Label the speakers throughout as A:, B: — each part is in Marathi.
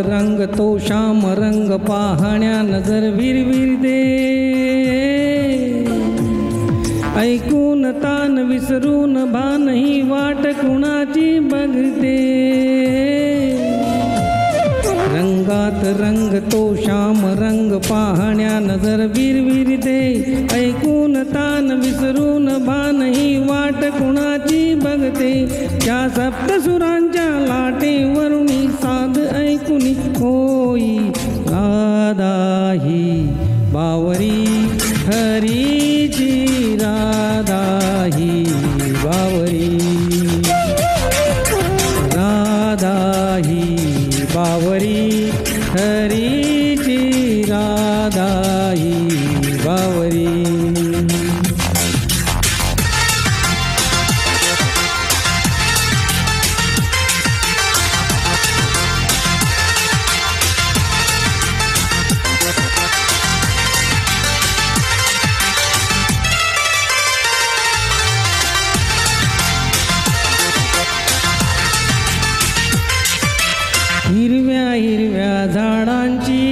A: रंग तो श्याम रंग पाहण्या नजर विरविरते ऐकून तान विसरून भानही वाट कुणाची बघते रंगात रंग तो श्याम रंग पाहण्या नजर विरविरते ऐकून तान विसरून भानही वाट कुणाची बघते त्या सप्तसुरांच्या लाटेवरुणी साध ऐकुनी होई राधा ही बावरी हरीची राधा ही बावरी राधा ही बावरी हरीची राधा ही बावरी हिरव्या हिरव्या झाडांची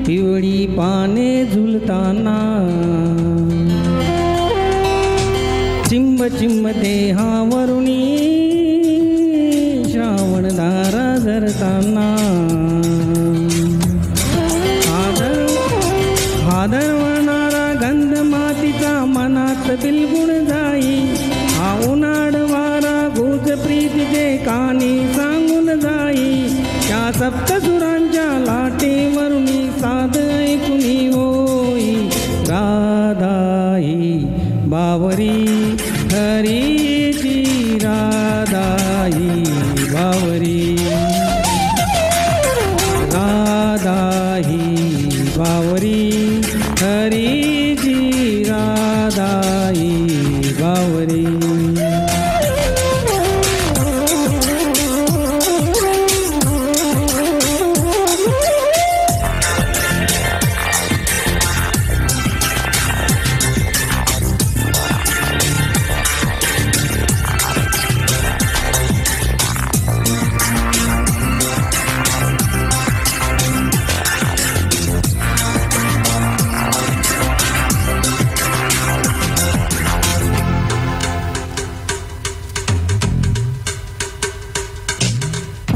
A: पिवळी पाने झुलताना चिंब चिंब देहावरुणी श्रावण धारा झरताना हादरवणारा गंध मातीचा मनात बिलगुण जाई हा उन्हाळ वारा गुज प्रीतीचे कानी सांगून जाई त्या सप्तसुरांच्या लाटेवरुणी साध ऐकुनी होई राधा ही बावरी हरीची राधा ही बावरी राधा ही बावरी हरीची राधा ही बावरी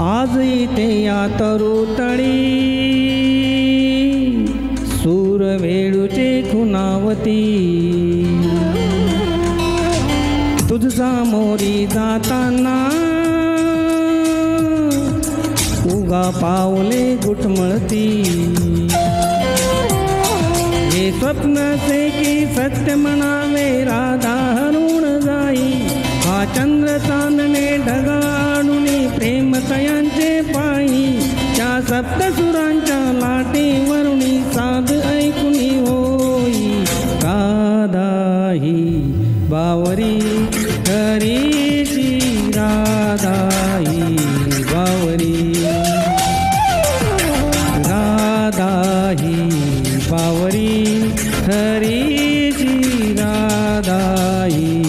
A: आज इथे या तरुतळी सूर वेळूचे खुनावती तुझा मोरी जाताना उगा पावले गुटमळती हे स्वप्न से की सत्य म्हणावे राधा हरून जाई हा चंद्र चांदणे ढगाळूनी प्रेम तयांचे पायी त्या सप्तसुरांच्या लाटेवरुणी साध ऐकुनी होई राधा ही बावरी हरीची राधा ही बावरी राधा ही बावरी हरीची राधा ही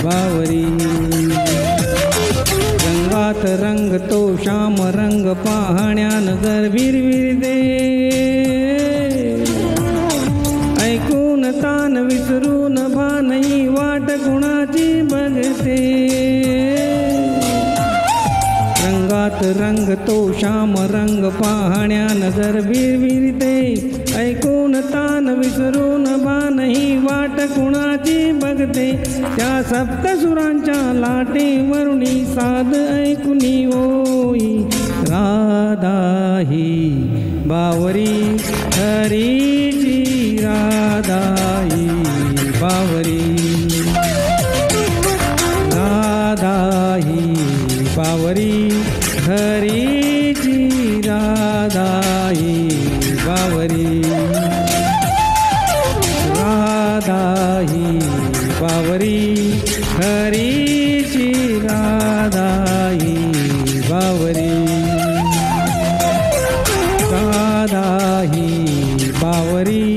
A: बावरी रंगात रंग तो श्याम रंग पाहण्या नजर विरविरते ऐकून तान विसरून भानही वाट कुणाची बघते रंगात रंग तो श्याम रंग पाहण्या नजर विरविरते ऐकून तान विसरून भानही वाट कुणाची बघते त्या सप्तसुरांच्या लाटेवरुणी साध ऐकुनी होई राधा ही बावरी हरीची राधा ही बावरी राधा ही बावरी हरीची राधा ही बावरी राधा ही बावरी हरीची राधा ही बावरी राधा ही बावरी